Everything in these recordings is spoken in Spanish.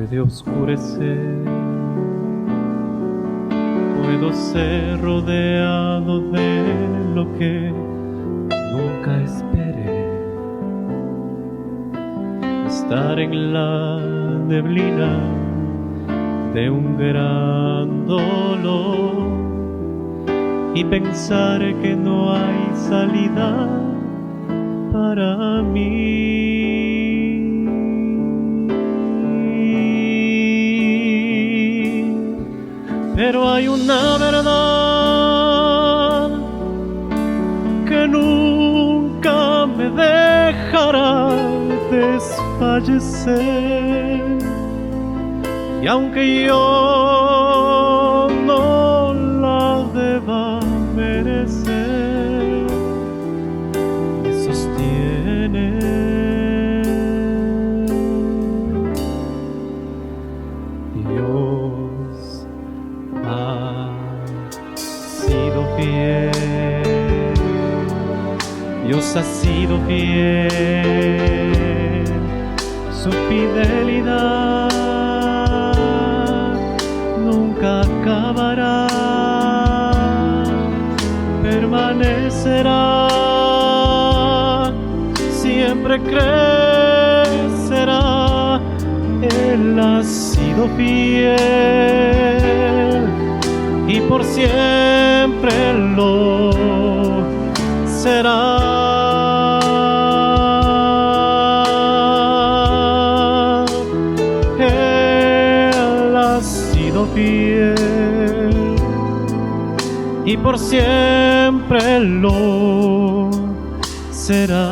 puede oscurecer. Puedo ser rodeado de lo que nunca esperé, estar en la neblina de un gran dolor y pensar que no hay salida para mí. Pero hay una verdad que nunca me dejará desfallecer, y aunque yo no la deba merecer, me sostiene. Dios ha sido fiel, Dios ha sido fiel, su fidelidad nunca acabará, permanecerá, siempre crecerá. Él ha sido fiel y por siempre lo será. Él ha sido fiel y por siempre lo será.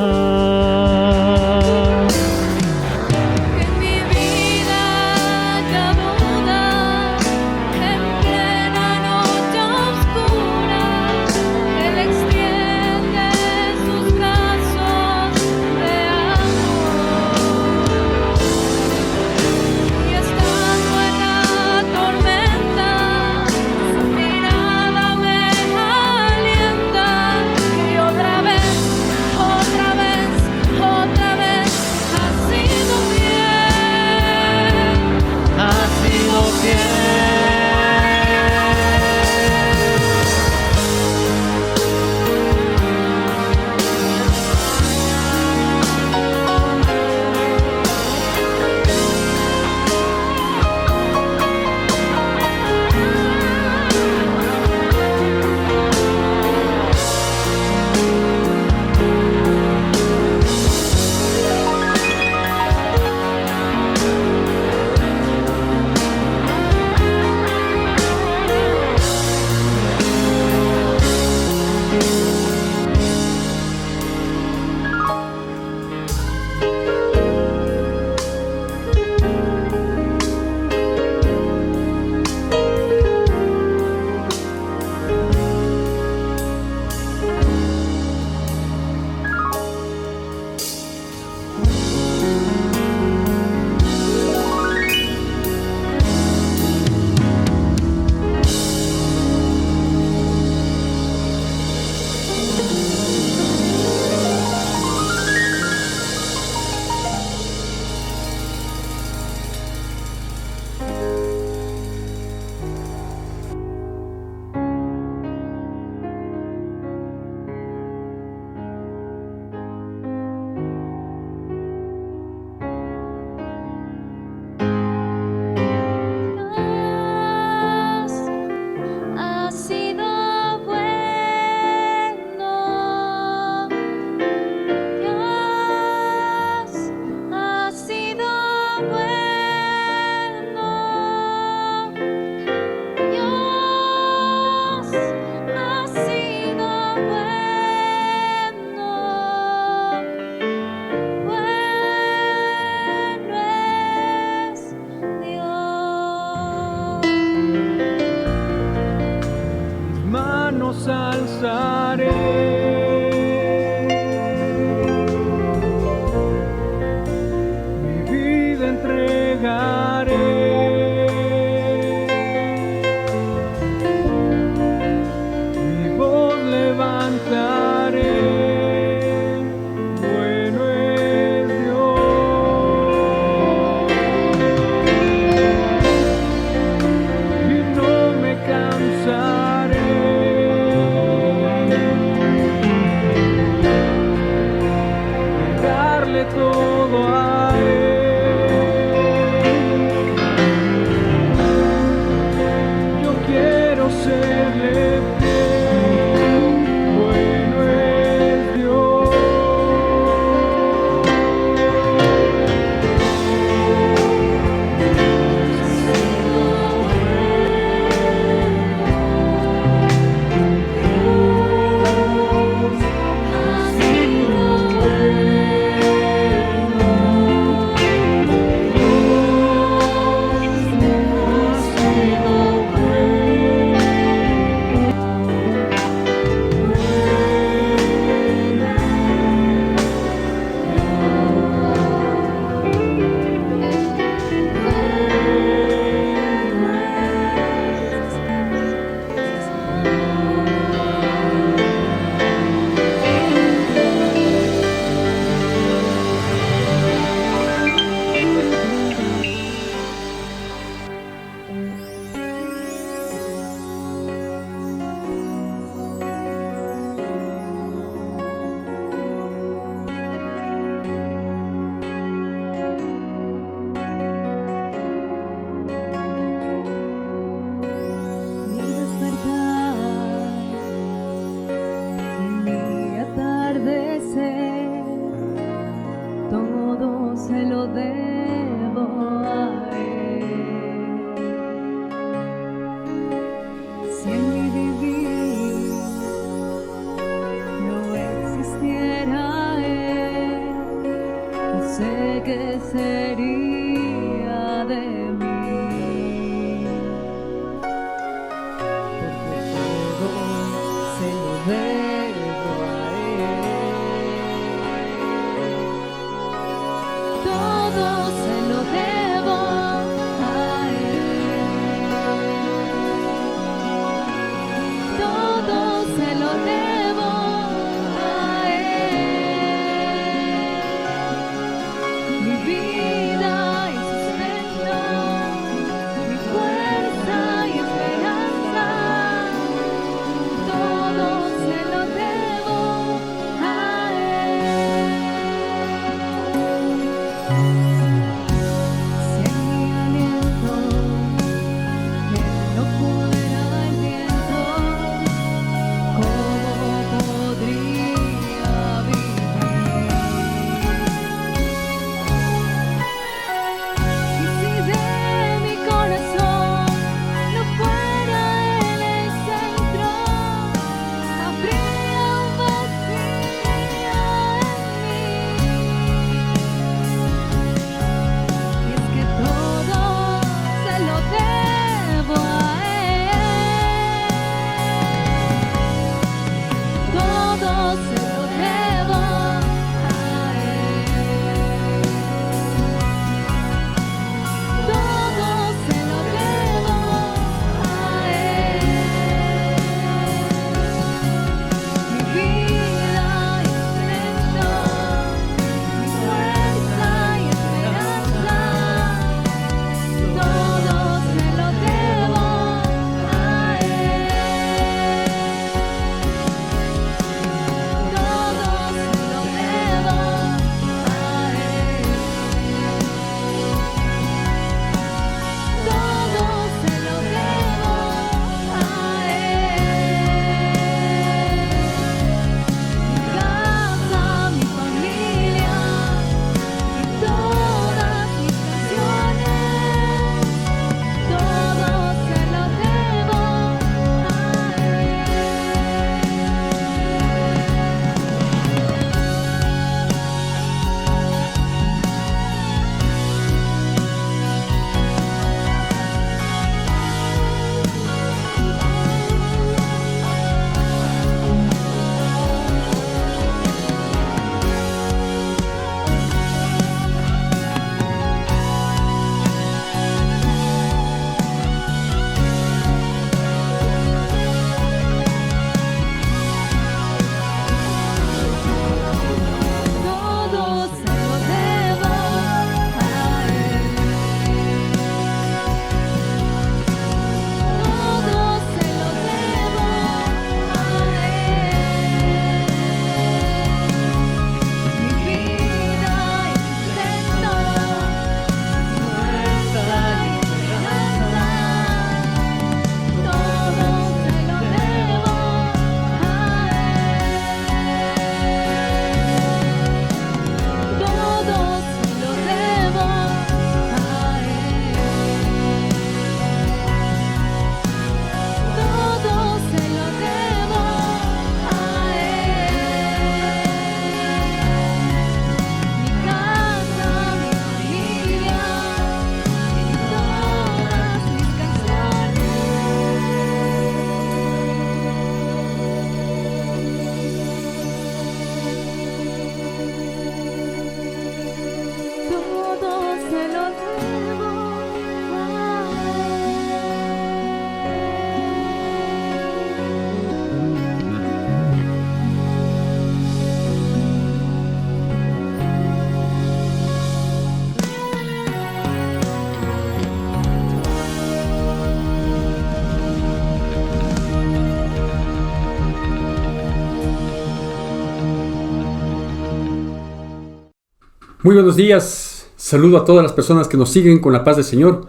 Muy buenos días, saludo a todas las personas que nos siguen con la paz del Señor.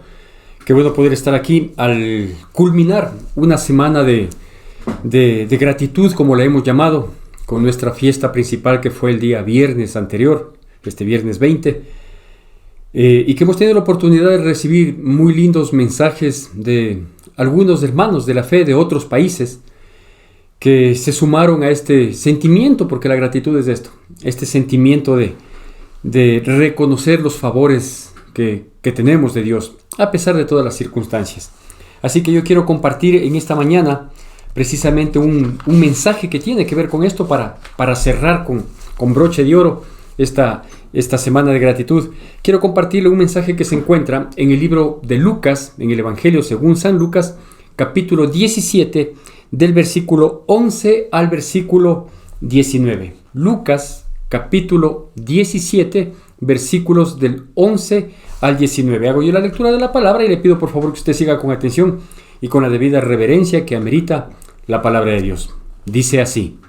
Qué bueno poder estar aquí al culminar una semana de gratitud, como la hemos llamado, con nuestra fiesta principal que fue el día viernes anterior, este viernes 20, y que hemos tenido la oportunidad de recibir muy lindos mensajes de algunos hermanos de la fe de otros países que se sumaron a este sentimiento, porque la gratitud es esto, este sentimiento de reconocer los favores que tenemos de Dios, a pesar de todas las circunstancias. Así que yo quiero compartir en esta mañana precisamente un mensaje que tiene que ver con esto para cerrar con broche de oro esta semana de gratitud. Quiero compartirle un mensaje que se encuentra en el libro de Lucas, en el Evangelio según San Lucas, capítulo 17, del versículo 11 al versículo 19. Lucas capítulo 17, versículos del 11 al 19. Hago yo la lectura de la palabra y le pido por favor que usted siga con atención y con la debida reverencia que amerita la palabra de Dios. Dice así: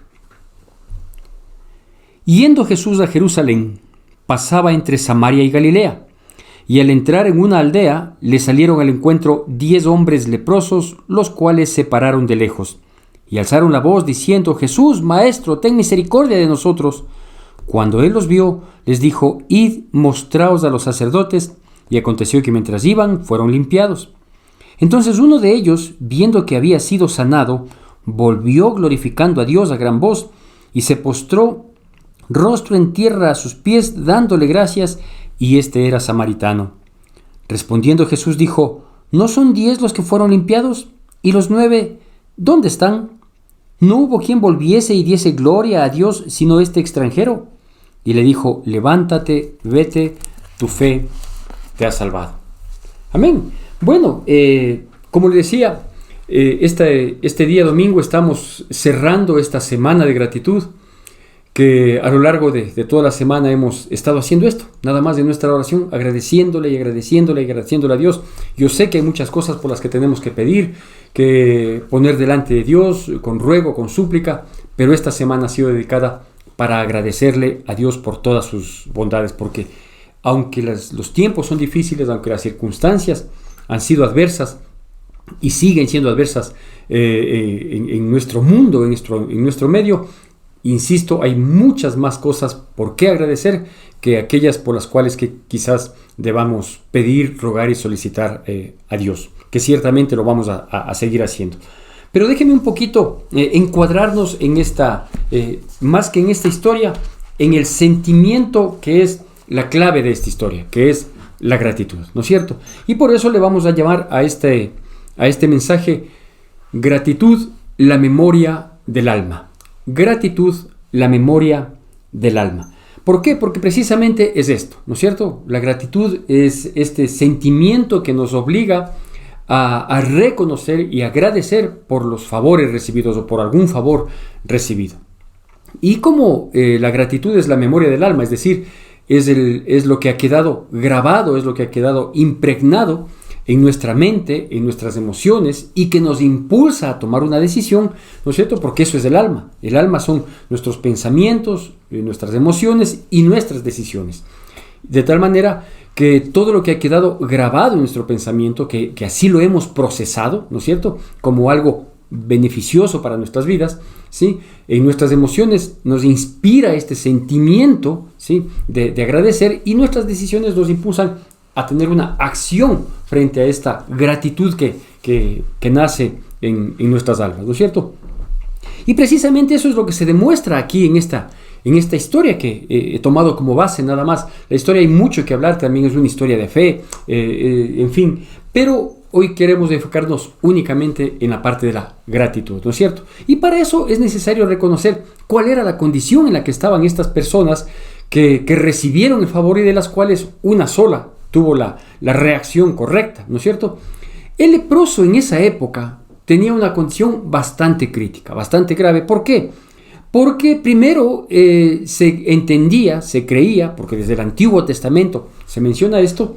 Yendo Jesús a Jerusalén, pasaba entre Samaria y Galilea, y al entrar en una aldea, le salieron al encuentro 10 hombres leprosos, los cuales se pararon de lejos, y alzaron la voz diciendo: Jesús, Maestro, ten misericordia de nosotros. Cuando él los vio, les dijo: Id, mostraos a los sacerdotes. Y aconteció que mientras iban, fueron limpiados. Entonces uno de ellos, viendo que había sido sanado, volvió glorificando a Dios a gran voz, y se postró rostro en tierra a sus pies, dándole gracias, y este era samaritano. Respondiendo Jesús dijo: ¿No son 10 los que fueron limpiados? ¿Y los 9, dónde están? ¿No hubo quien volviese y diese gloria a Dios, sino este extranjero? Y le dijo: levántate, vete, tu fe te ha salvado. Amén. Bueno, como le decía, este día domingo estamos cerrando esta semana de gratitud, que a lo largo de toda la semana hemos estado haciendo esto, nada más de nuestra oración, agradeciéndole y agradeciéndole y agradeciéndole a Dios. Yo sé que hay muchas cosas por las que tenemos que pedir, que poner delante de Dios, con ruego, con súplica, pero esta semana ha sido dedicada para agradecerle a Dios por todas sus bondades, porque aunque los tiempos son difíciles, aunque las circunstancias han sido adversas y siguen siendo adversas en nuestro mundo, en nuestro medio, insisto, hay muchas más cosas por qué agradecer que aquellas por las cuales que quizás debamos pedir, rogar y solicitar a Dios, que ciertamente lo vamos a seguir haciendo. Pero déjenme un poquito encuadrarnos en esta, más que en esta historia, en el sentimiento que es la clave de esta historia, que es la gratitud, ¿no es cierto? Y por eso le vamos a llamar a este mensaje: gratitud, la memoria del alma. Gratitud, la memoria del alma. ¿Por qué? Porque precisamente es esto, ¿no es cierto? La gratitud es este sentimiento que nos obliga a reconocer y agradecer por los favores recibidos o por algún favor recibido. Y como la gratitud es la memoria del alma, es decir, es lo que ha quedado grabado, es lo que ha quedado impregnado en nuestra mente, en nuestras emociones, y que nos impulsa a tomar una decisión, ¿no es cierto? Porque eso es el alma. El alma son nuestros pensamientos, nuestras emociones y nuestras decisiones. De tal manera que todo lo que ha quedado grabado en nuestro pensamiento, que así lo hemos procesado, ¿no es cierto?, como algo beneficioso para nuestras vidas, ¿sí?, en nuestras emociones nos inspira este sentimiento, ¿sí?, de agradecer, y nuestras decisiones nos impulsan a tener una acción frente a esta gratitud que nace en nuestras almas, ¿no es cierto? Y precisamente eso es lo que se demuestra aquí en esta historia que he tomado como base nada más. La historia hay mucho que hablar, también es una historia de fe, en fin, pero hoy queremos enfocarnos únicamente en la parte de la gratitud, ¿no es cierto? Y para eso es necesario reconocer cuál era la condición en la que estaban estas personas que recibieron el favor y de las cuales una sola tuvo la reacción correcta, ¿no es cierto? El leproso en esa época tenía una condición bastante crítica, bastante grave. ¿Por qué? Porque primero se entendía, se creía, porque desde el Antiguo Testamento se menciona esto,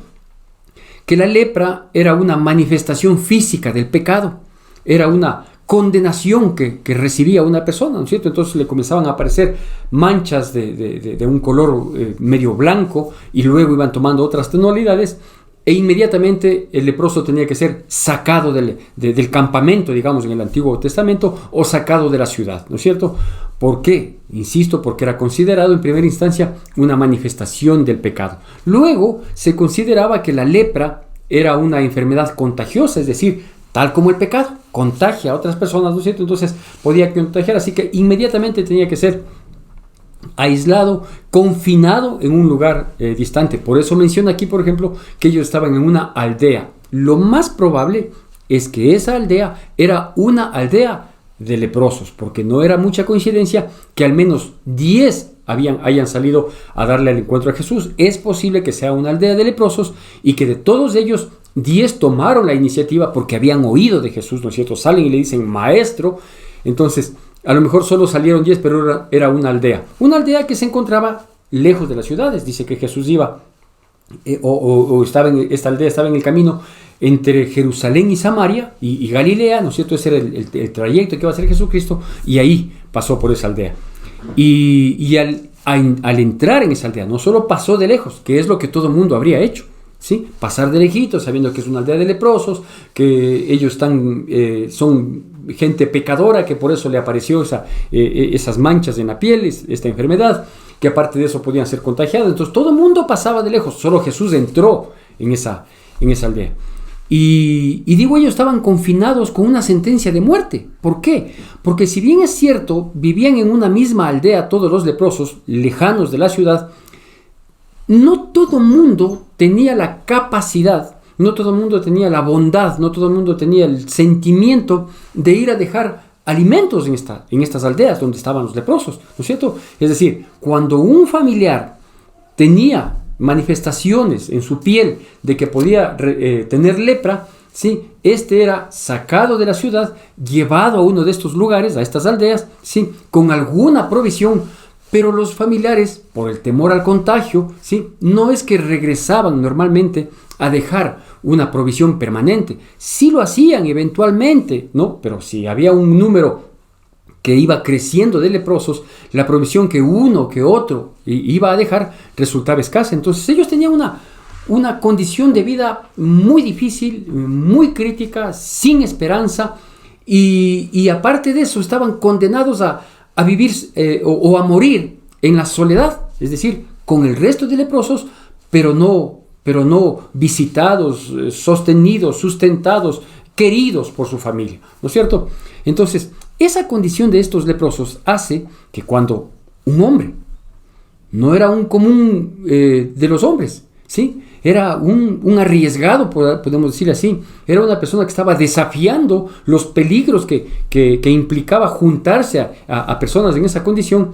que la lepra era una manifestación física del pecado, era una condenación que recibía una persona, ¿no es cierto? Entonces le comenzaban a aparecer manchas de un color medio blanco y luego iban tomando otras tonalidades e inmediatamente el leproso tenía que ser sacado del campamento, digamos, en el Antiguo Testamento, o sacado de la ciudad, ¿no es cierto? ¿Por qué? Insisto, porque era considerado en primera instancia una manifestación del pecado. Luego se consideraba que la lepra era una enfermedad contagiosa, es decir, tal como el pecado contagia a otras personas, ¿no es cierto? Entonces podía contagiar, así que inmediatamente tenía que ser aislado, confinado en un lugar distante. Por eso menciona aquí, por ejemplo, que ellos estaban en una aldea. Lo más probable es que esa aldea era una aldea de leprosos, porque no era mucha coincidencia que al menos 10 hayan salido a darle el encuentro a Jesús. Es posible que sea una aldea de leprosos y que de todos ellos 10 tomaron la iniciativa porque habían oído de Jesús, ¿no es cierto? Salen y le dicen maestro. Entonces a lo mejor solo salieron 10, pero era una aldea que se encontraba lejos de las ciudades. Dice que Jesús iba esta aldea estaba en el camino entre Jerusalén y Samaria y Galilea, ¿no es cierto? Ese era el trayecto que iba a hacer Jesucristo, y ahí pasó por esa aldea. Y al entrar en esa aldea, no solo pasó de lejos, que es lo que todo el mundo habría hecho, ¿sí? Pasar de lejitos, sabiendo que es una aldea de leprosos, que ellos son gente pecadora, que por eso le apareció esas manchas en la piel, esta enfermedad, que aparte de eso podían ser contagiados. Entonces todo el mundo pasaba de lejos, solo Jesús entró en esa aldea. Y digo, ellos estaban confinados con una sentencia de muerte. ¿Por qué? Porque si bien es cierto, vivían en una misma aldea todos los leprosos, lejanos de la ciudad, no todo el mundo tenía la capacidad, no todo el mundo tenía la bondad, no todo el mundo tenía el sentimiento de ir a dejar alimentos en estas aldeas donde estaban los leprosos, ¿no es cierto? Es decir, cuando un familiar tenía manifestaciones en su piel de que podía tener lepra, ¿sí? Este era sacado de la ciudad, llevado a uno de estos lugares, a estas aldeas, ¿sí? Con alguna provisión, pero los familiares, por el temor al contagio, ¿sí? No es que regresaban normalmente a dejar una provisión permanente. Sí lo hacían eventualmente, ¿no? Pero si había un número que iba creciendo de leprosos, la provisión que uno, que otro iba a dejar resultaba escasa. Entonces ellos tenían una condición de vida muy difícil, muy crítica, sin esperanza, y aparte de eso estaban condenados a vivir o a morir en la soledad, es decir, con el resto de leprosos, pero no visitados, sostenidos, sustentados, queridos por su familia, ¿no es cierto? Entonces, esa condición de estos leprosos hace que cuando un hombre, no era un común de los hombres, ¿sí? Era un arriesgado, podemos decir así, era una persona que estaba desafiando los peligros que implicaba juntarse a personas en esa condición,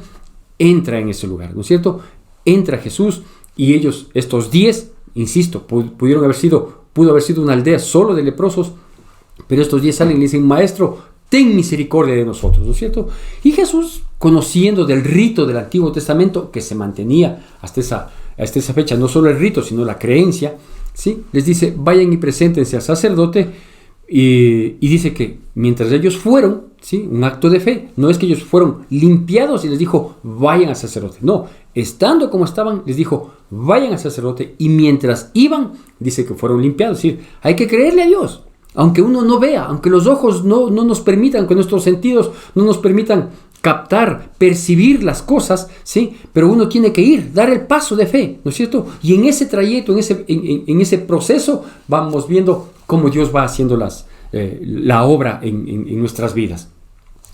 entra en ese lugar, ¿no es cierto? Entra Jesús y ellos, estos 10, insisto, pudo haber sido una aldea solo de leprosos, pero estos 10 salen y le dicen, maestro, ten misericordia de nosotros, ¿no es cierto? Y Jesús, conociendo del rito del Antiguo Testamento que se mantenía hasta esa fecha, no solo el rito, sino la creencia, ¿sí? Les dice, vayan y preséntense al sacerdote, y dice que mientras ellos fueron, ¿sí? Un acto de fe, no es que ellos fueron limpiados y les dijo, vayan al sacerdote, no, estando como estaban, les dijo, vayan al sacerdote, y mientras iban, dice que fueron limpiados. Es decir, hay que creerle a Dios, aunque uno no vea, aunque los ojos no nos permitan, que nuestros sentidos no nos permitan captar, percibir las cosas, ¿sí? Pero uno tiene que ir, dar el paso de fe, ¿no es cierto? Y en ese trayecto, en ese proceso, vamos viendo cómo Dios va haciendo la obra en nuestras vidas.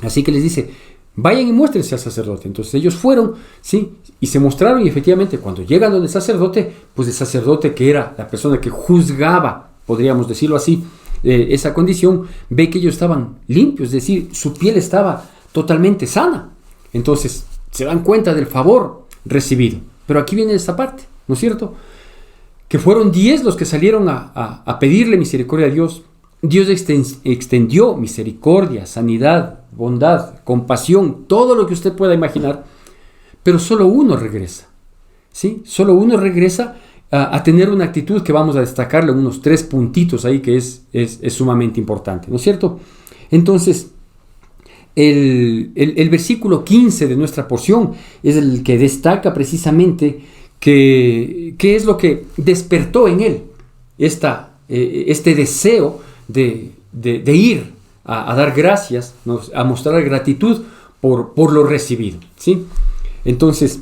Así que les dice, vayan y muéstrense al sacerdote. Entonces ellos fueron, ¿sí? Y se mostraron, y efectivamente cuando llegan donde el sacerdote, pues el sacerdote, que era la persona que juzgaba, podríamos decirlo así, esa condición, ve que ellos estaban limpios, es decir, su piel estaba totalmente sana. Entonces se dan cuenta del favor recibido. Pero aquí viene esta parte, ¿no es cierto? Que fueron 10 los que salieron a pedirle misericordia a Dios. Dios extendió misericordia, sanidad, bondad, compasión, todo lo que usted pueda imaginar, pero solo uno regresa, ¿sí? Solo uno regresa a tener una actitud que vamos a destacarle unos 3 puntitos ahí, que es sumamente importante, ¿no es cierto? Entonces, el versículo 15 de nuestra porción es el que destaca precisamente qué es lo que despertó en él este deseo de ir a dar gracias, ¿no? A mostrar gratitud por lo recibido, ¿sí? Entonces,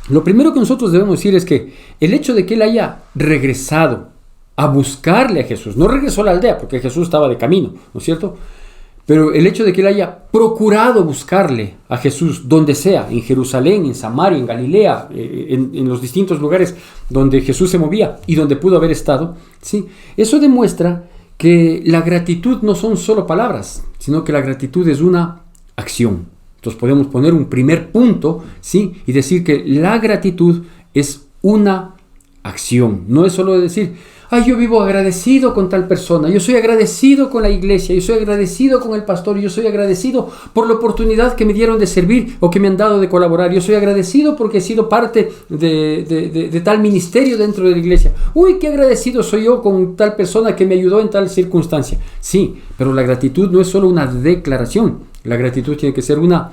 lo primero que nosotros debemos decir es que el hecho de que él haya regresado a buscarle a Jesús, no regresó a la aldea porque Jesús estaba de camino, ¿no es cierto? Pero el hecho de que él haya procurado buscarle a Jesús donde sea, en Jerusalén, en Samaria, en Galilea, en los distintos lugares donde Jesús se movía y donde pudo haber estado, ¿sí? Eso demuestra que la gratitud no son solo palabras, sino que la gratitud es una acción. Entonces podemos poner un primer punto, ¿sí? Y decir que la gratitud es una acción. No es solo decir, yo vivo agradecido con tal persona, yo soy agradecido con la iglesia, yo soy agradecido con el pastor, yo soy agradecido por la oportunidad que me dieron de servir o que me han dado de colaborar, yo soy agradecido porque he sido parte de tal ministerio dentro de la iglesia. Uy, qué agradecido soy yo con tal persona que me ayudó en tal circunstancia. Sí, pero la gratitud no es solo una declaración, la gratitud tiene que ser una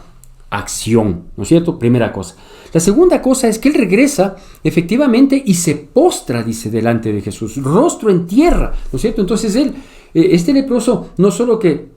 acción, ¿no es cierto? Primera cosa. La segunda cosa es que él regresa efectivamente y se postra, dice, delante de Jesús, rostro en tierra, ¿no es cierto? Entonces él, este leproso, no solo que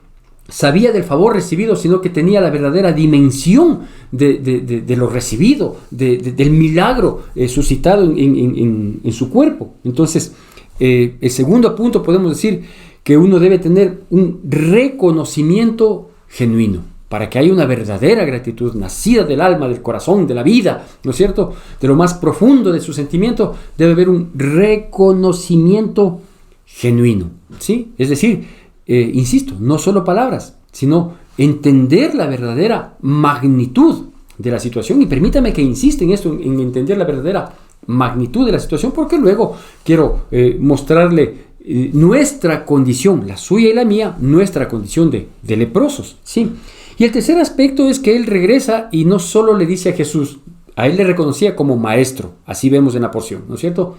sabía del favor recibido, sino que tenía la verdadera dimensión de lo recibido, del milagro suscitado en su cuerpo. Entonces, el segundo punto podemos decir que uno debe tener un reconocimiento genuino, para que haya una verdadera gratitud nacida del alma, del corazón, de la vida, ¿no es cierto? De lo más profundo de su sentimiento, debe haber un reconocimiento genuino, ¿sí? Es decir, insisto, no solo palabras, sino entender la verdadera magnitud de la situación. Y permítame que insista en esto, en entender la verdadera magnitud de la situación, porque luego quiero mostrarle nuestra condición, la suya y la mía, nuestra condición de leprosos, ¿sí? Y el tercer aspecto es que él regresa y no solo le dice a Jesús, a él le reconocía como maestro, así vemos en la porción, ¿no es cierto?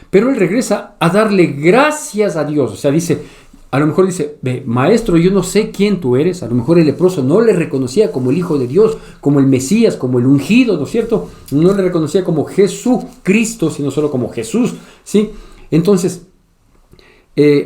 Pero él regresa a darle gracias a Dios, o sea, dice, a lo mejor dice, maestro, yo no sé quién tú eres, a lo mejor el leproso no le reconocía como el Hijo de Dios, como el Mesías, como el ungido, ¿no es cierto? No le reconocía como Jesucristo, sino solo como Jesús, ¿sí? Entonces,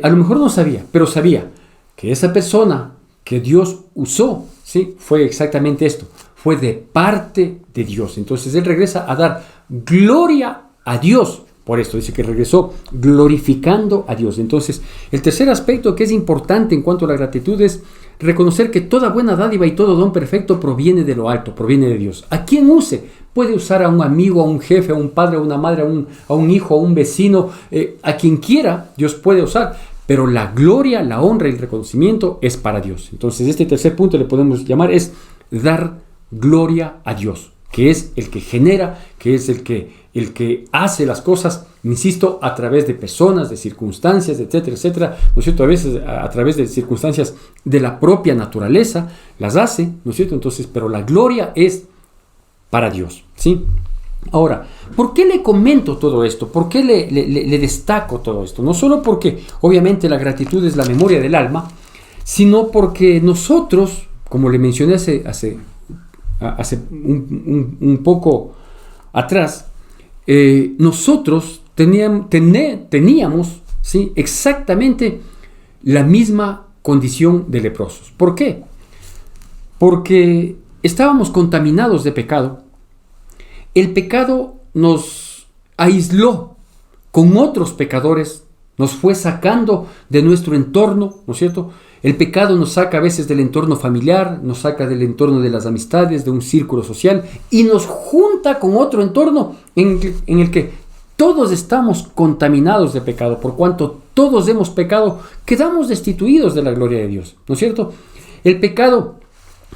a lo mejor no sabía, pero sabía que esa persona que Dios usó, ¿sí? Fue exactamente esto, fue de parte de Dios. Entonces él regresa a dar gloria a Dios. Por esto dice que regresó glorificando a Dios. Entonces el tercer aspecto que es importante en cuanto a la gratitud es reconocer que toda buena dádiva y todo don perfecto proviene de lo alto, proviene de Dios. ¿A quién use? Puede usar a un amigo, a un jefe, a un padre, a una madre, a un hijo, a un vecino, a quien quiera Dios puede usar. Pero la gloria, la honra y el reconocimiento es para Dios. Entonces este tercer punto le podemos llamar es dar gloria a Dios, que es el que genera, que es el que hace las cosas, insisto, a través de personas, de circunstancias, etcétera, etcétera, ¿no es cierto? A veces a través de circunstancias de la propia naturaleza las hace, ¿no es cierto? Entonces, pero la gloria es para Dios, ¿sí? Ahora, ¿por qué le comento todo esto? ¿Por qué le destaco todo esto? No solo porque obviamente la gratitud es la memoria del alma, sino porque nosotros, como le mencioné hace un poco atrás, nosotros teníamos, ¿sí? Exactamente la misma condición de leprosos. ¿Por qué? Porque estábamos contaminados de pecado. El pecado nos aisló con otros pecadores, nos fue sacando de nuestro entorno, ¿no es cierto? El pecado nos saca a veces del entorno familiar, nos saca del entorno de las amistades, de un círculo social, y nos junta con otro entorno en el que todos estamos contaminados de pecado. Por cuanto todos hemos pecado, quedamos destituidos de la gloria de Dios, ¿no es cierto? El pecado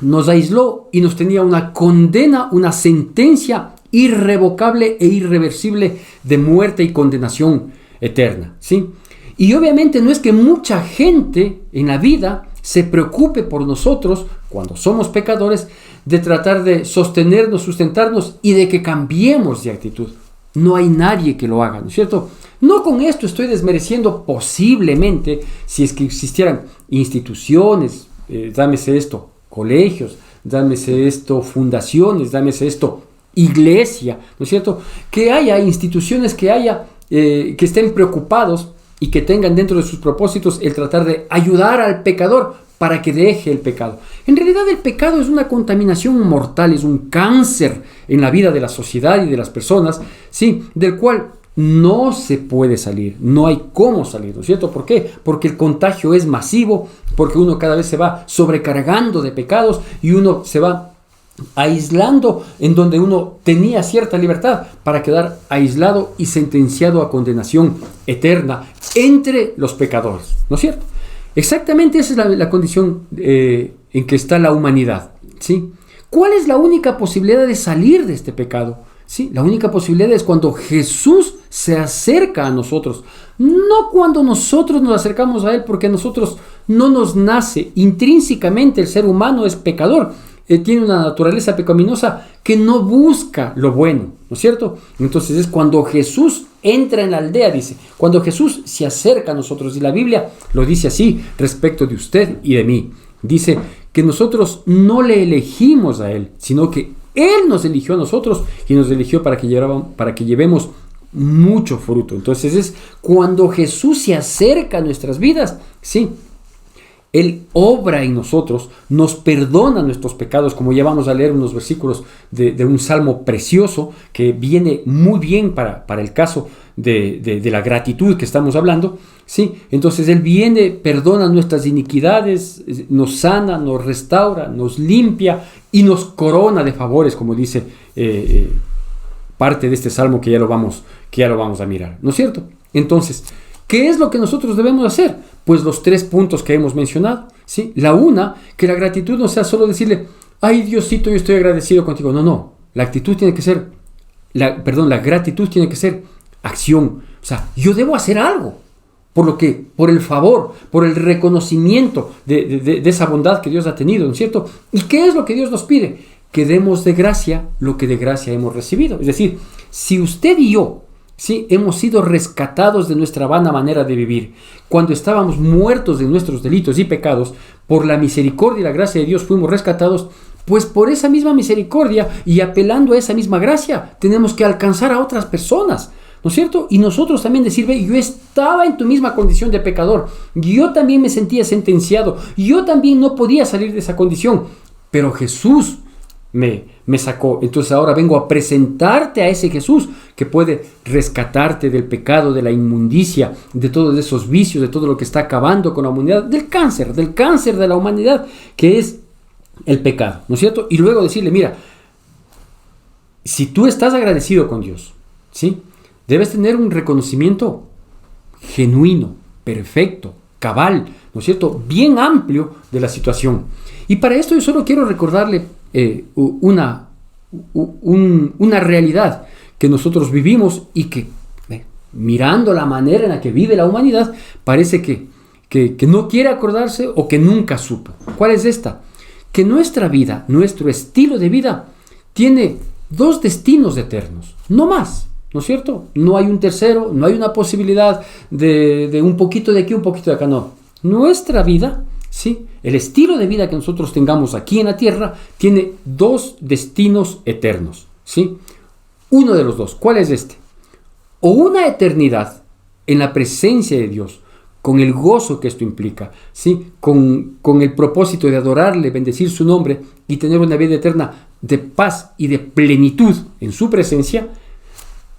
nos aisló y nos tenía una condena, una sentencia irrevocable e irreversible de muerte y condenación eterna, ¿sí? Y obviamente no es que mucha gente en la vida se preocupe por nosotros, cuando somos pecadores, de tratar de sostenernos, sustentarnos y de que cambiemos de actitud. No hay nadie que lo haga, ¿no es cierto? No con esto estoy desmereciendo posiblemente si es que existieran instituciones, llámese esto, colegios, llámese esto fundaciones, llámese esto iglesia, ¿no es cierto? Que haya instituciones que estén preocupados y que tengan dentro de sus propósitos el tratar de ayudar al pecador para que deje el pecado. En realidad el pecado es una contaminación mortal, es un cáncer en la vida de la sociedad y de las personas, ¿sí? Del cual no se puede salir, no hay cómo salir, ¿no es cierto? ¿Por qué? Porque el contagio es masivo, porque uno cada vez se va sobrecargando de pecados y uno se va aislando en donde uno tenía cierta libertad para quedar aislado y sentenciado a condenación eterna entre los pecadores, ¿no es cierto? Exactamente esa es la condición en que está la humanidad, ¿sí? ¿Cuál es la única posibilidad de salir de este pecado? ¿Sí? La única posibilidad es cuando Jesús se acerca a nosotros, no cuando nosotros nos acercamos a Él, porque a nosotros no nos nace. Intrínsecamente el ser humano es pecador, tiene una naturaleza pecaminosa que no busca lo bueno, ¿no es cierto? Entonces es cuando Jesús entra en la aldea, dice, cuando Jesús se acerca a nosotros, y la Biblia lo dice así respecto de usted y de mí. Dice que nosotros no le elegimos a Él, sino que Él nos eligió a nosotros y nos eligió para que llevemos mucho fruto. Entonces es cuando Jesús se acerca a nuestras vidas, sí, Él obra en nosotros, nos perdona nuestros pecados, como ya vamos a leer unos versículos de un salmo precioso que viene muy bien para el caso de la gratitud que estamos hablando, ¿sí? Entonces Él viene, perdona nuestras iniquidades, nos sana, nos restaura, nos limpia y nos corona de favores, como dice parte de este salmo que ya lo vamos a mirar, ¿no es cierto? Entonces, ¿qué es lo que nosotros debemos hacer? Pues los 3 puntos que hemos mencionado, ¿sí? La una, que la gratitud no sea solo decirle, ay Diosito, yo estoy agradecido contigo. No, la actitud tiene que ser, la gratitud tiene que ser acción. O sea, yo debo hacer algo, por el favor, por el reconocimiento de esa bondad que Dios ha tenido, ¿no es cierto? ¿Y qué es lo que Dios nos pide? Que demos de gracia lo que de gracia hemos recibido. Es decir, si usted y yo, sí, hemos sido rescatados de nuestra vana manera de vivir, cuando estábamos muertos de nuestros delitos y pecados, por la misericordia y la gracia de Dios fuimos rescatados, pues por esa misma misericordia y apelando a esa misma gracia, tenemos que alcanzar a otras personas, ¿no es cierto? Y nosotros también decir, ve, yo estaba en tu misma condición de pecador, yo también me sentía sentenciado, yo también no podía salir de esa condición, pero Jesús me sacó. Entonces ahora vengo a presentarte a ese Jesús que puede rescatarte del pecado, de la inmundicia, de todos esos vicios, de todo lo que está acabando con la humanidad, del cáncer de la humanidad, que es el pecado, ¿no es cierto? Y luego decirle, mira, si tú estás agradecido con Dios, ¿sí? Debes tener un reconocimiento genuino, perfecto, cabal, ¿no es cierto? Bien amplio de la situación. Y para esto yo solo quiero recordarle una realidad que nosotros vivimos y que, mirando la manera en la que vive la humanidad, parece que no quiere acordarse o que nunca supo. ¿Cuál es esta? Que nuestra vida, nuestro estilo de vida, tiene 2 destinos eternos, no más, ¿no es cierto? No hay un tercero, no hay una posibilidad de un poquito de aquí, un poquito de acá, no. Nuestra vida, ¿sí? El estilo de vida que nosotros tengamos aquí en la tierra tiene 2 destinos eternos, ¿sí? Uno de los 2, ¿cuál es este? O una eternidad en la presencia de Dios, con el gozo que esto implica, ¿sí? Con el propósito de adorarle, bendecir su nombre y tener una vida eterna de paz y de plenitud en su presencia.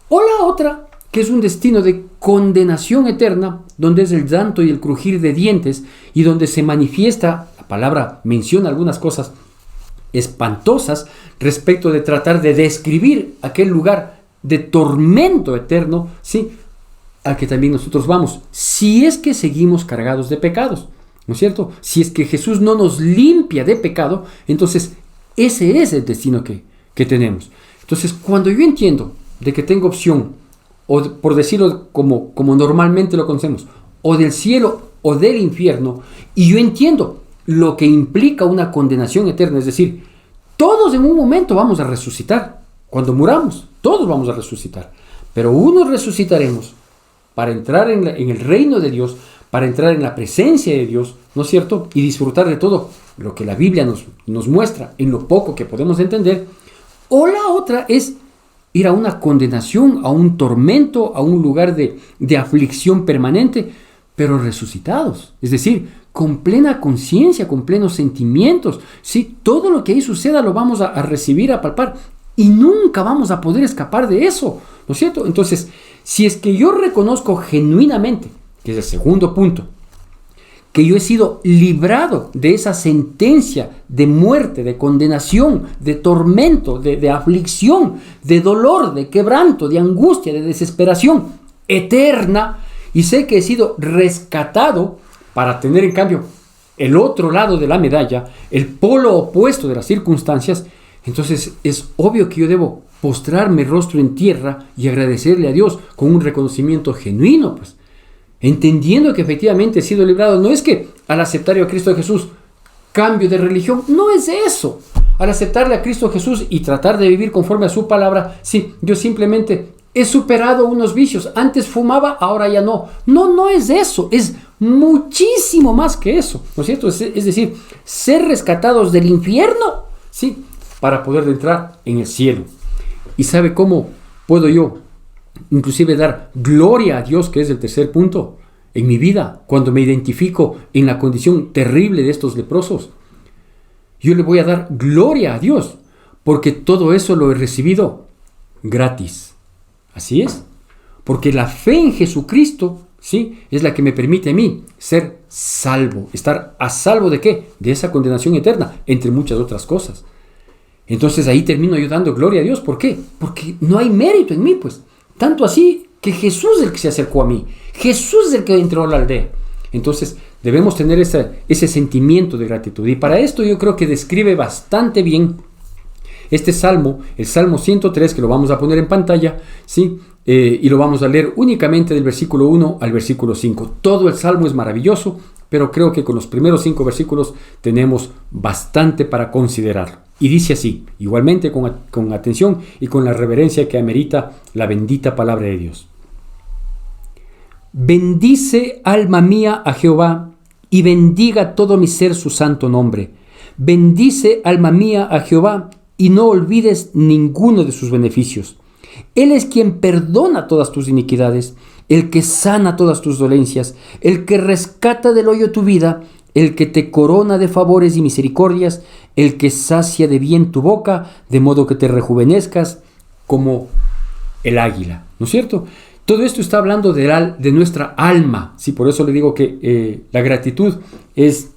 O la otra, que es un destino de condenación eterna, donde es el llanto y el crujir de dientes y donde se manifiesta, la palabra menciona algunas cosas espantosas respecto de tratar de describir aquel lugar de tormento eterno, ¿sí? Al que también nosotros vamos, si es que seguimos cargados de pecados, ¿no es cierto? Si es que Jesús no nos limpia de pecado, entonces ese es el destino que tenemos. Entonces, cuando yo entiendo de que tengo opción, o por decirlo como normalmente lo conocemos, o del cielo o del infierno, y yo entiendo lo que implica una condenación eterna, es decir, todos en un momento vamos a resucitar, cuando muramos, todos vamos a resucitar, pero unos resucitaremos para entrar en el reino de Dios, para entrar en la presencia de Dios, ¿no es cierto? Y disfrutar de todo lo que la Biblia nos muestra en lo poco que podemos entender. O la otra es ir a una condenación, a un tormento, a un lugar de aflicción permanente, pero resucitados. Es decir, con plena conciencia, con plenos sentimientos. Sí, todo lo que ahí suceda lo vamos a recibir, a palpar. Y nunca vamos a poder escapar de eso, ¿no es cierto? Entonces, si es que yo reconozco genuinamente, que es el segundo punto, que yo he sido librado de esa sentencia de muerte, de condenación, de tormento, de aflicción, de dolor, de quebranto, de angustia, de desesperación eterna, y sé que he sido rescatado para tener en cambio el otro lado de la medalla, el polo opuesto de las circunstancias, entonces es obvio que yo debo postrarme rostro en tierra y agradecerle a Dios con un reconocimiento genuino, pues, entendiendo que efectivamente he sido librado. No es que al aceptar a Cristo Jesús cambio de religión, no es eso. Al aceptarle a Cristo Jesús y tratar de vivir conforme a su palabra, sí, yo simplemente he superado unos vicios. Antes fumaba, ahora ya no. No es eso, es muchísimo más que eso, ¿no es cierto? Es decir, ser rescatados del infierno, sí, para poder entrar en el cielo. ¿Y sabe cómo puedo yo inclusive dar gloria a Dios, que es el tercer punto, en mi vida, cuando me identifico en la condición terrible de estos leprosos? Yo le voy a dar gloria a Dios, porque todo eso lo he recibido gratis. Así es, porque la fe en Jesucristo, sí, es la que me permite a mí ser salvo, estar a salvo ¿de qué? De esa condenación eterna, entre muchas otras cosas. Entonces ahí termino yo dando gloria a Dios. ¿Por qué? Porque no hay mérito en mí, pues. Tanto así que Jesús es el que se acercó a mí. Jesús es el que entró a la aldea. Entonces debemos tener ese sentimiento de gratitud. Y para esto yo creo que describe bastante bien este salmo, el Salmo 103, que lo vamos a poner en pantalla, ¿sí? Y lo vamos a leer únicamente del versículo 1 al versículo 5. Todo el salmo es maravilloso, pero creo que con los primeros 5 versículos tenemos bastante para considerar. Y dice así, igualmente con atención y con la reverencia que amerita la bendita palabra de Dios. Bendice, alma mía, a Jehová, y bendiga todo mi ser su santo nombre. Bendice, alma mía, a Jehová, y no olvides ninguno de sus beneficios. Él es quien perdona todas tus iniquidades, el que sana todas tus dolencias, el que rescata del hoyo tu vida, el que te corona de favores y misericordias, el que sacia de bien tu boca, de modo que te rejuvenezcas como el águila. ¿No es cierto? Todo esto está hablando de nuestra alma. Sí, por eso le digo que la gratitud es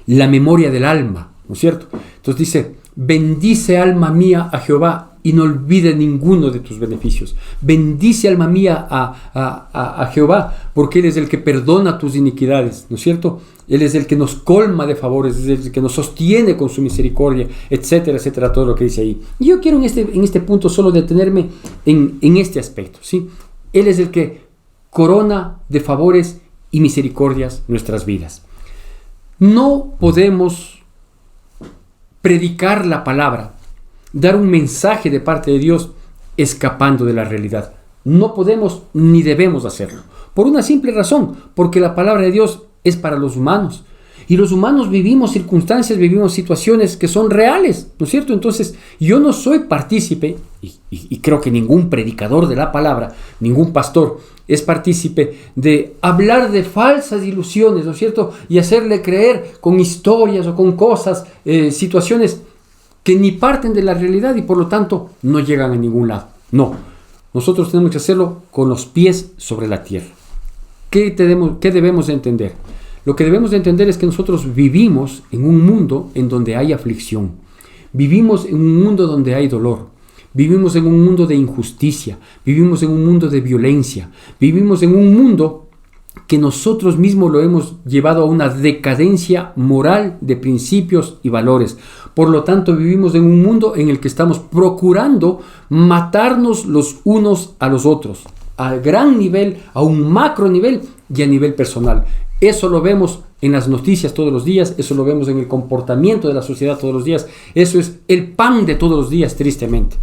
la memoria del alma. ¿No es cierto? Entonces dice, bendice alma mía a Jehová y no olvide ninguno de tus beneficios. Bendice alma mía a Jehová, porque Él es el que perdona tus iniquidades, ¿no es cierto? Él es el que nos colma de favores, es el que nos sostiene con su misericordia, etcétera, etcétera, todo lo que dice ahí. Y yo quiero en este punto solo detenerme en este aspecto, ¿sí? Él es el que corona de favores y misericordias nuestras vidas. No podemos predicar la palabra, dar un mensaje de parte de Dios escapando de la realidad. No podemos ni debemos hacerlo. Por una simple razón, porque la palabra de Dios es para los humanos. Y los humanos vivimos circunstancias, vivimos situaciones que son reales, ¿no es cierto? Entonces, yo no soy partícipe, y creo que ningún predicador de la palabra, ningún pastor, es partícipe de hablar de falsas ilusiones, ¿no es cierto? Y hacerle creer con historias o con cosas, situaciones que ni parten de la realidad y por lo tanto no llegan a ningún lado. No, nosotros tenemos que hacerlo con los pies sobre la tierra. ¿Qué debemos de entender? Lo que debemos de entender es que nosotros vivimos en un mundo en donde hay aflicción. Vivimos en un mundo donde hay dolor. Vivimos en un mundo de injusticia. Vivimos en un mundo de violencia. Vivimos en un mundo que nosotros mismos lo hemos llevado a una decadencia moral de principios y valores. Por lo tanto, vivimos en un mundo en el que estamos procurando matarnos los unos a los otros, a gran nivel, a un macro nivel y a nivel personal. Eso lo vemos en las noticias todos los días, eso lo vemos en el comportamiento de la sociedad todos los días, eso es el pan de todos los días, tristemente.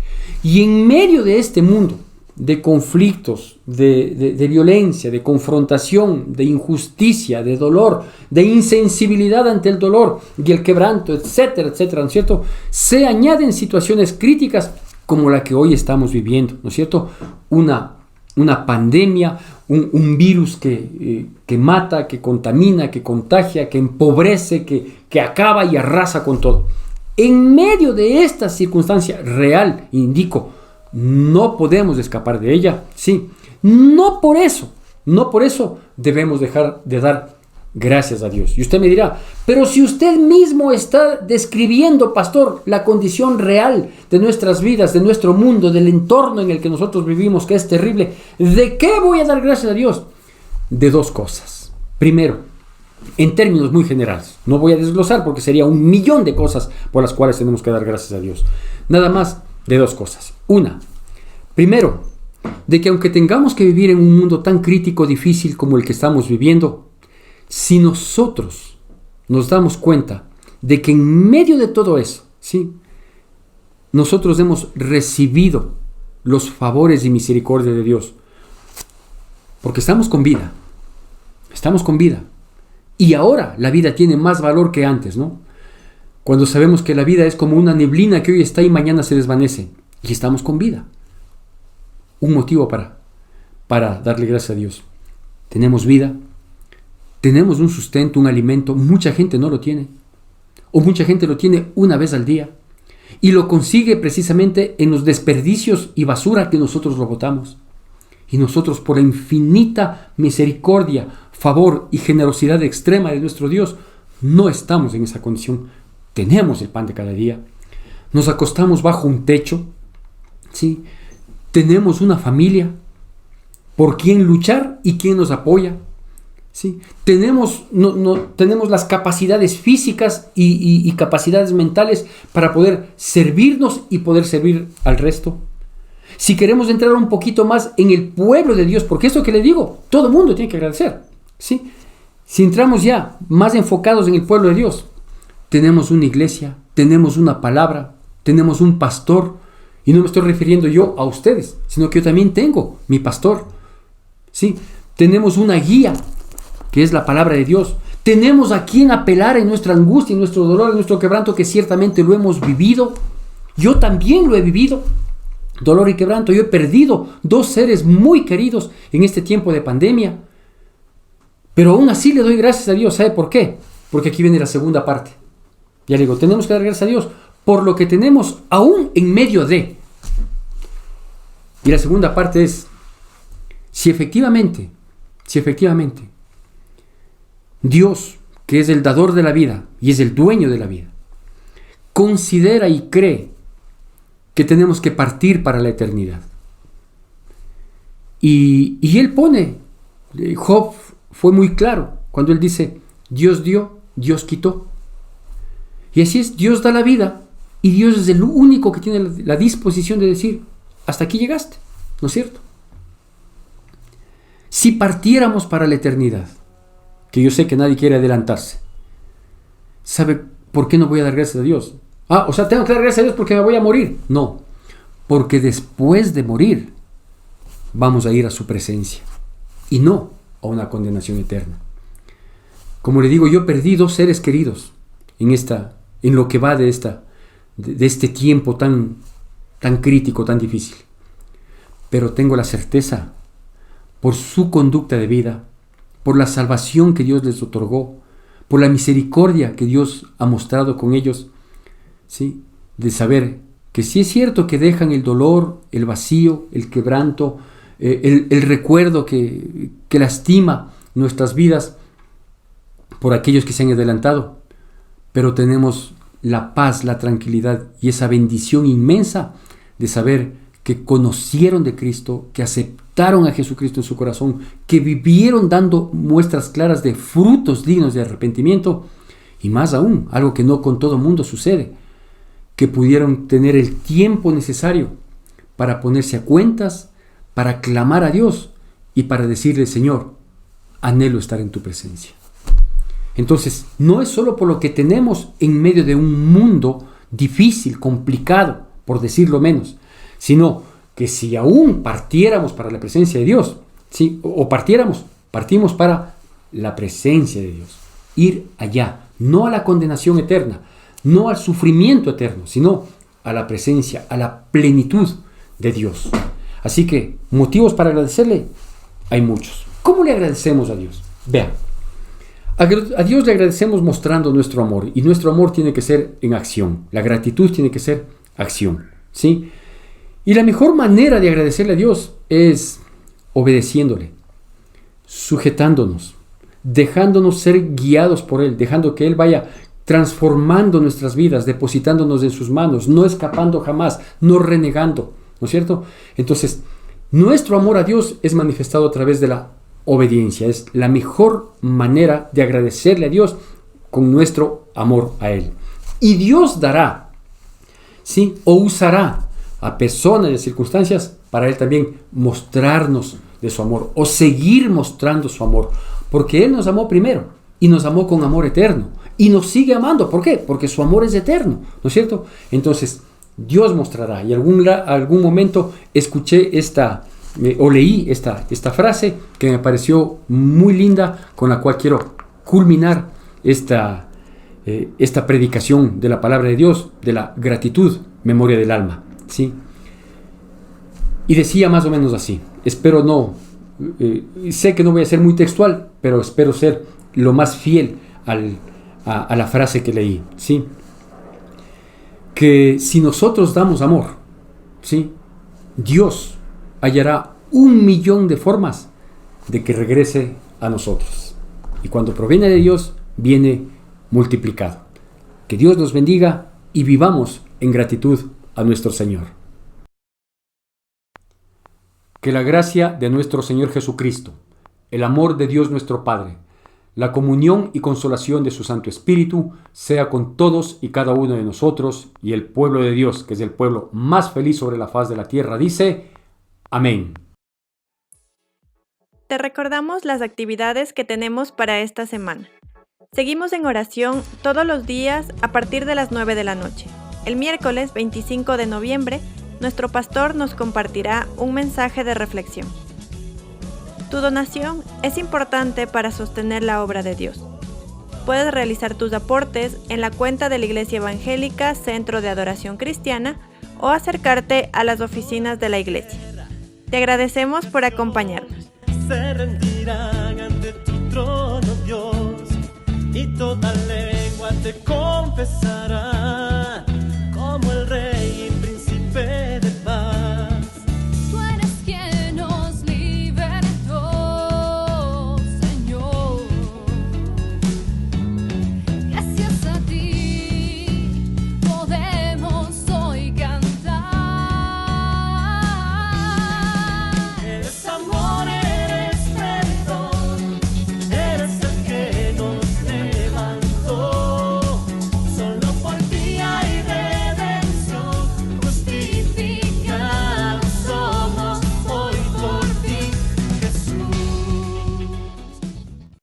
Y en medio de este mundo, de conflictos, de violencia, de confrontación, de injusticia, de dolor, de insensibilidad ante el dolor y el quebranto, etcétera, etcétera, ¿no es cierto?, se añaden situaciones críticas como la que hoy estamos viviendo, ¿no es cierto?, una pandemia, un virus que mata, que contamina, que contagia, que empobrece, que acaba y arrasa con todo. En medio de esta circunstancia real, indico, no podemos escapar de ella, sí. No por eso debemos dejar de dar gracias a Dios. Y usted me dirá, pero si usted mismo está describiendo, pastor, la condición real de nuestras vidas, de nuestro mundo, del entorno en el que nosotros vivimos, que es terrible, ¿de qué voy a dar gracias a Dios? De dos cosas. Primero, en términos muy generales, no voy a desglosar porque sería 1.000.000 de cosas por las cuales tenemos que dar gracias a Dios. Nada más de dos cosas. Una, primero, de que aunque tengamos que vivir en un mundo tan crítico, difícil como el que estamos viviendo, si nosotros nos damos cuenta de que en medio de todo eso, ¿sí?, nosotros hemos recibido los favores y misericordia de Dios, porque estamos con vida, y ahora la vida tiene más valor que antes, ¿no? Cuando sabemos que la vida es como una neblina que hoy está y mañana se desvanece, y estamos con vida. Un motivo para darle gracias a Dios. Tenemos vida, tenemos un sustento, un alimento. Mucha gente no lo tiene, o mucha gente lo tiene una vez al día, y lo consigue precisamente en los desperdicios y basura que nosotros lo botamos. Y nosotros, por la infinita misericordia, favor y generosidad extrema de nuestro Dios, no estamos en esa condición. Tenemos el pan de cada día, nos acostamos bajo un techo, ¿sí?, tenemos una familia por quien luchar y quien nos apoya, ¿sí? Tenemos las capacidades físicas y capacidades mentales para poder servirnos y poder servir al resto. Si queremos entrar un poquito más en el pueblo de Dios, porque esto que le digo, todo el mundo tiene que agradecer, ¿sí? Si entramos ya más enfocados en el pueblo de Dios, tenemos una iglesia, tenemos una palabra, tenemos un pastor, y no me estoy refiriendo yo a ustedes, sino que yo también tengo mi pastor, ¿sí? Tenemos una guía, que es la palabra de Dios. Tenemos a quien apelar en nuestra angustia, en nuestro dolor, en nuestro quebranto, que ciertamente lo hemos vivido. Yo también lo he vivido, dolor y quebranto. Yo he perdido 2 seres muy queridos en este tiempo de pandemia. Pero aún así le doy gracias a Dios. ¿Sabe por qué? Porque aquí viene la segunda parte. Ya le digo, tenemos que dar gracias a Dios por lo que tenemos aún en medio de. Y la segunda parte es, si efectivamente, Dios, que es el dador de la vida y es el dueño de la vida, considera y cree que tenemos que partir para la eternidad. Y él pone, Job fue muy claro cuando él dice, Dios dio, Dios quitó. Y así es, Dios da la vida y Dios es el único que tiene la disposición de decir, hasta aquí llegaste, ¿no es cierto? Si partiéramos para la eternidad, que yo sé que nadie quiere adelantarse, ¿sabe por qué no voy a dar gracias a Dios? O sea, tengo que dar gracias a Dios porque me voy a morir. No, porque después de morir vamos a ir a su presencia y no a una condenación eterna. Como le digo, yo perdí 2 seres queridos en lo que va de este tiempo tan crítico, tan difícil. Pero tengo la certeza, por su conducta de vida, por la salvación que Dios les otorgó, por la misericordia que Dios ha mostrado con ellos, ¿sí?, de saber que sí es cierto que dejan el dolor, el vacío, el quebranto, el recuerdo que lastima nuestras vidas por aquellos que se han adelantado, pero tenemos la paz, la tranquilidad y esa bendición inmensa de saber que conocieron de Cristo, que aceptaron a Jesucristo en su corazón, que vivieron dando muestras claras de frutos dignos de arrepentimiento, y más aún, algo que no con todo mundo sucede, que pudieron tener el tiempo necesario para ponerse a cuentas, para clamar a Dios y para decirle, Señor, anhelo estar en tu presencia. Entonces, no es solo por lo que tenemos en medio de un mundo difícil, complicado, por decirlo menos, sino que si aún partiéramos para la presencia de Dios, ¿sí? o partimos para la presencia de Dios. Ir allá, no a la condenación eterna, no al sufrimiento eterno, sino a la presencia, a la plenitud de Dios. Así que motivos para agradecerle hay muchos. ¿Cómo le agradecemos a Dios? Vean, a Dios le agradecemos mostrando nuestro amor, y nuestro amor tiene que ser en acción. La gratitud tiene que ser acción, ¿sí? Y la mejor manera de agradecerle a Dios es obedeciéndole, sujetándonos, dejándonos ser guiados por Él, dejando que Él vaya transformando nuestras vidas, depositándonos en sus manos, no escapando jamás, no renegando, ¿no es cierto? Entonces, nuestro amor a Dios es manifestado a través de la obediencia. Es la mejor manera de agradecerle a Dios, con nuestro amor a Él. Y Dios dará, ¿sí? O usará a personas y circunstancias para Él también mostrarnos de su amor, o seguir mostrando su amor, porque Él nos amó primero y nos amó con amor eterno y nos sigue amando. ¿Por qué? Porque su amor es eterno, ¿no es cierto? Entonces Dios mostrará. Y algún momento escuché o leí esta frase que me pareció muy linda, con la cual quiero culminar esta predicación de la palabra de Dios, de la gratitud, memoria del alma, ¿sí? Y decía más o menos así. Espero sé que no voy a ser muy textual, pero espero ser lo más fiel a la frase que leí, ¿sí? Que si nosotros damos amor, ¿sí? Dios hallará 1.000.000 de formas de que regrese a nosotros. Y cuando proviene de Dios, viene multiplicado. Que Dios nos bendiga y vivamos en gratitud a nuestro Señor. Que la gracia de nuestro Señor Jesucristo, el amor de Dios nuestro Padre, la comunión y consolación de su Santo Espíritu sea con todos y cada uno de nosotros, y el pueblo de Dios, que es el pueblo más feliz sobre la faz de la tierra, dice: amén. Te recordamos las actividades que tenemos para esta semana. Seguimos en oración todos los días a partir de las 9 de la noche. El miércoles 25 de noviembre, nuestro pastor nos compartirá un mensaje de reflexión. Tu donación es importante para sostener la obra de Dios. Puedes realizar tus aportes en la cuenta de la Iglesia Evangélica Centro de Adoración Cristiana o acercarte a las oficinas de la iglesia. Te agradecemos por acompañarnos. Se rendirán ante tu trono, Dios, y toda lengua te confesará